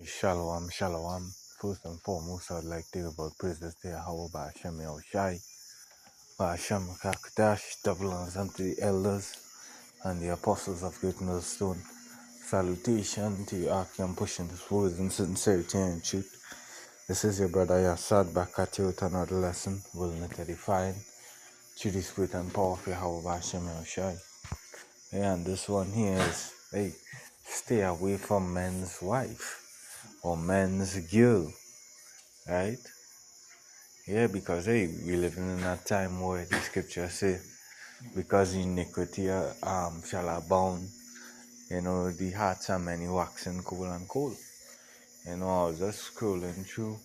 Shalom, shalom. First and foremost, I'd like to give about praise this day, Yahweh Ba'ashem Yahushai, Ba'ashem Kakdash, double honors unto the elders and the apostles of Great Millstone. Salutation to you, Arkham, pushing this words in sincerity and truth. This is your brother Yassad back at you with another lesson, willing to edify through the spirit and power of Yahweh Ba'ashem Yahushai. And this one here is, stay away from men's wife or men's girl. Right? Yeah, because we living in a time where the scripture say, because iniquity shall abound, the hearts are many waxing cold and cold. I was just scrolling through,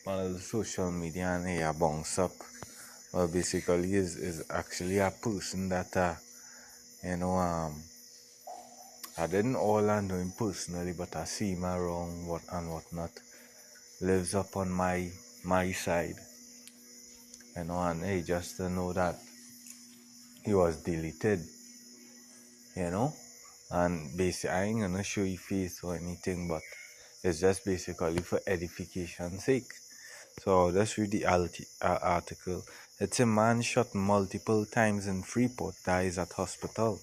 one of the social media and I bounce up. Well, basically is actually a person that I didn't all know him personally, but I see him around whatnot. Lives up on my side. And just to know that he was deleted, and basically I ain't gonna show you face or anything, but it's just basically for edification's sake. So let's read the article. It's a man shot multiple times in Freeport dies at hospital,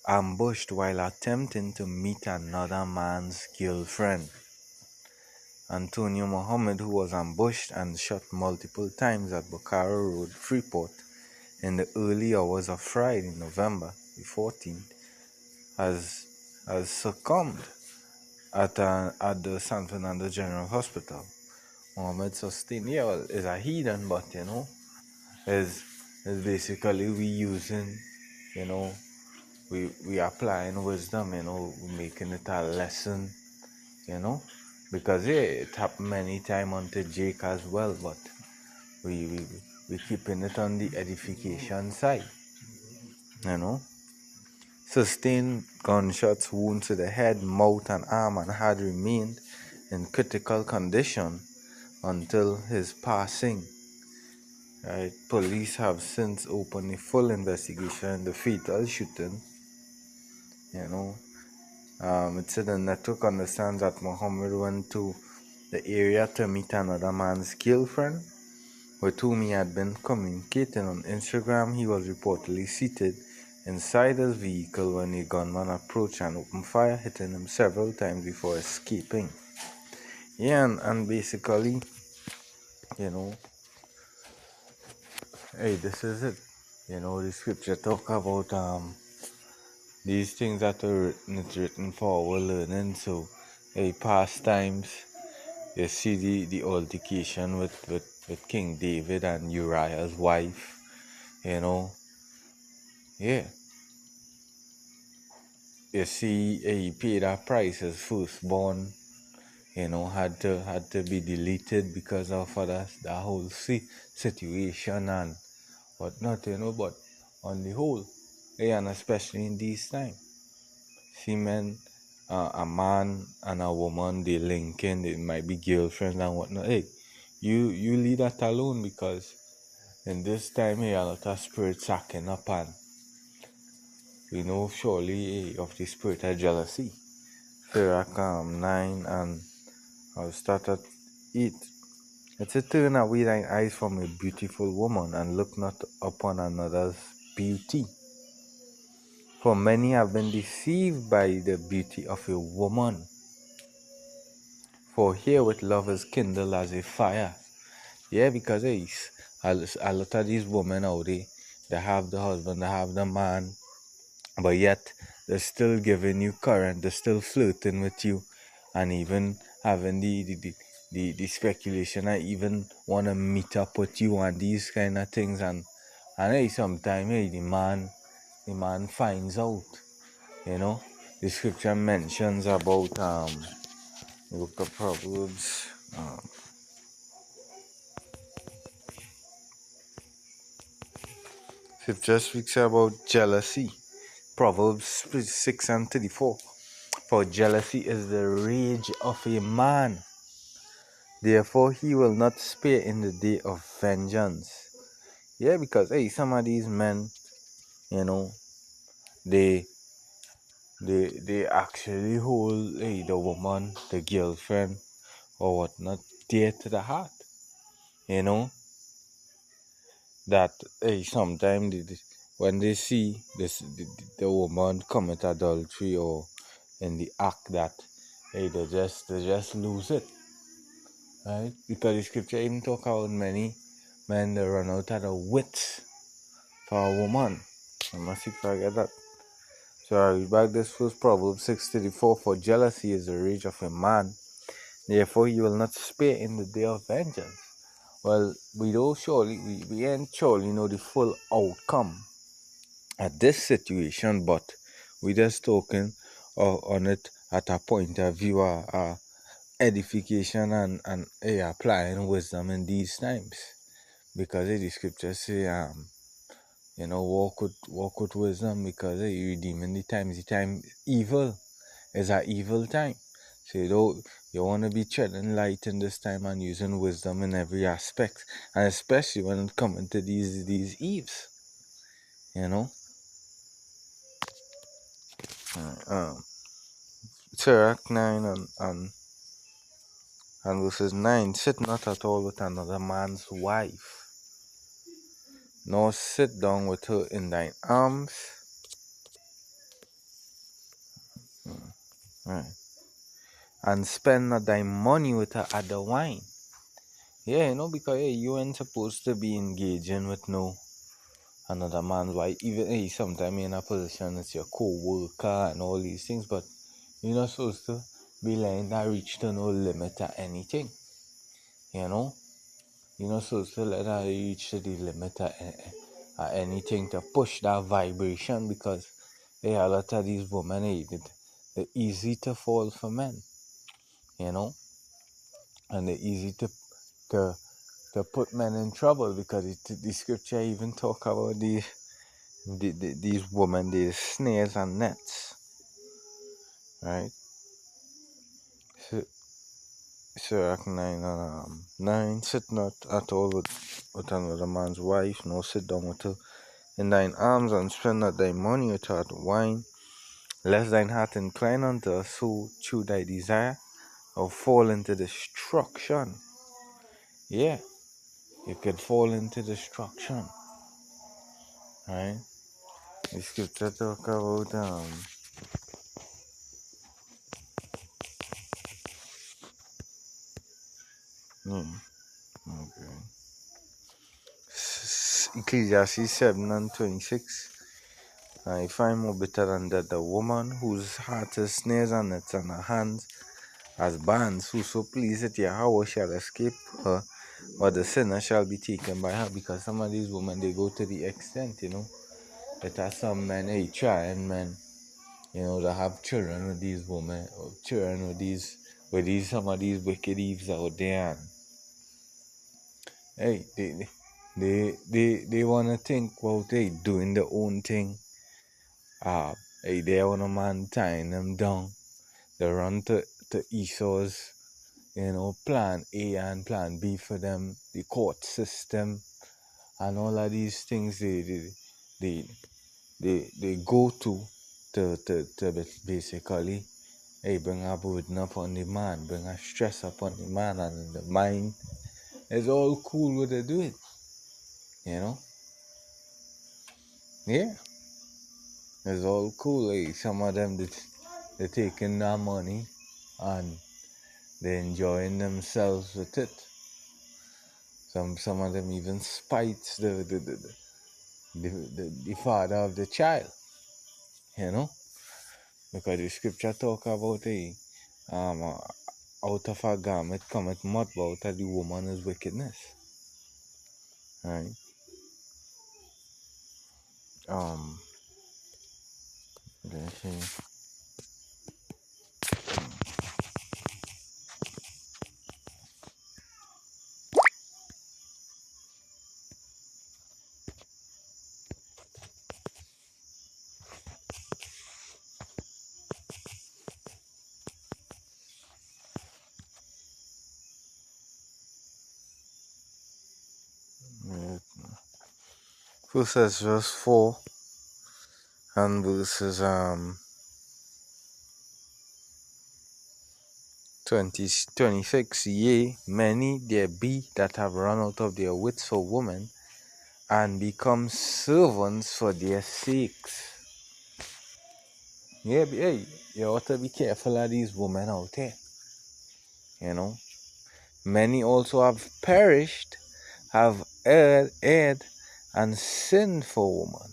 ambushed while attempting to meet another man's girlfriend. Antonio Mohammed, who was ambushed and shot multiple times at Bokaro Road, Freeport, in the early hours of Friday, November the 14th, has succumbed at the San Fernando General Hospital. Mohammed sustained, is a heathen, but is basically we using, we applying wisdom, we making it a lesson, because it happened many times unto Jake as well, but we keeping it on the edification side, Sustained gunshots, wounds to the head, mouth, and arm, and had remained in critical condition until his passing. Right? Police have since opened a full investigation in the fatal shooting. It said the network understands that Muhammad went to the area to meet another man's girlfriend, with whom he had been communicating on Instagram. He was reportedly seated inside his vehicle when a gunman approached and opened fire, hitting him several times before escaping. And basically, this is it. The scripture talk about these things that are written for our learning. So, past times, you see the altercation with King David and Uriah's wife, You see, he paid a price. His firstborn, had to be deleted because of the whole situation and whatnot, But on the whole, and especially in these times, see, men, a man and a woman, they linking, they might be girlfriends and whatnot. You leave that alone, because in this time, a lot of spirits acting up, and we know surely of the spirit of jealousy. Sirach 9, and I'll start at 8. It says, turn away thine eyes from a beautiful woman, and look not upon another's beauty. For many have been deceived by the beauty of a woman. For herewith love is kindled as a fire. Because a lot of these women out there, they have the husband, they have the man, but yet they're still giving you current, they're still flirting with you, and even having the speculation. I even want to meet up with you and these kind of things, and sometimes the man finds out. The scripture mentions about the book of Proverbs. Scripture speaks about jealousy. Proverbs 6:34. For jealousy is the rage of a man. Therefore he will not spare in the day of vengeance. Because some of these men, they they actually hold the woman, the girlfriend or whatnot dear to the heart. You know that sometimes when they see the woman commit adultery or in the act that they just lose it, right? Because the scripture even talk about many men that run out of the wits for a woman. I must forget that. So I read back this first Proverbs 6:34. For jealousy is the rage of a man, therefore he will not spare in the day of vengeance. Well, we ain't surely know the full outcome at this situation, but we just talking on it at a point of view, edification and applying wisdom in these times. Because the scriptures say, walk with wisdom because you redeeming the times. The time evil is an evil time. So you want to be treading light in this time and using wisdom in every aspect, and especially when it comes to these eves, you know. Sirach 9 and verses 9. Sit not at all with another man's wife, nor sit down with her in thine arms. Right. And spend not thy money with her at the wine. Yeah, because you ain't supposed to be engaging with no another man's wife. Even sometimes you're in a position it's your co-worker and all these things, but you're not supposed to be letting that reach to no limit at anything. You're not supposed to let that reach to the limit at anything to push that vibration, because a lot of these women, they're easy to fall for men, and they're easy to put men in trouble, because the scripture even talk about these women, these snares and nets, right? So, Sirach 9 and 9. Sit not at all with another man's wife, nor sit down with her in thine arms, and spend not thy money with her at wine, lest thine heart incline unto her, so through thy desire, or fall into destruction. Yeah, you could fall into destruction, right? The scripture talk about okay. Ecclesiastes 7 and 26. I find more bitter than that the woman whose heart is snares and nets, and her hands as bands, whoso pleaseth Yahweh shall escape her, but the sinner shall be taken by her. Because some of these women, they go to the extent, that are some men, trying men, that have children with these women, or children with some of these wicked eves out there. And, they want to think about, doing their own thing. They want a man tying them down. They run to Esau's, plan A and plan B for them, the court system, and all of these things they, they go to basically, bring a burden upon the man, bring a stress upon the man, and in the mind, it's all cool what they do it, yeah, it's all cool. Some of them, they taking that money and they enjoying themselves with it. Some of them even spites the father of the child, because the scripture talk about out of a garment cometh mud, but out of the woman is wickedness, right? Um, let's see. First says verse 4 and verses 26, yea, many there be that have run out of their wits for women, and become servants for their sakes. Yeah, hey, you ought to be careful of these women out there. You know, many also have perished, have erred, and sinned for woman.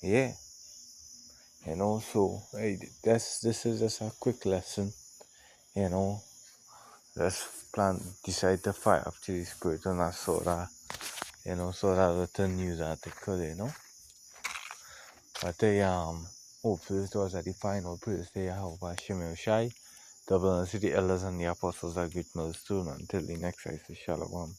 Yeah, so hey, this is just a quick lesson. You know, let's decide to fire up to the spirit and I saw that. So that was a news article. But hopefully it was at the final praise they have by Shemel Shai, double and city elders and the apostles that great millstone until the next I say shalom.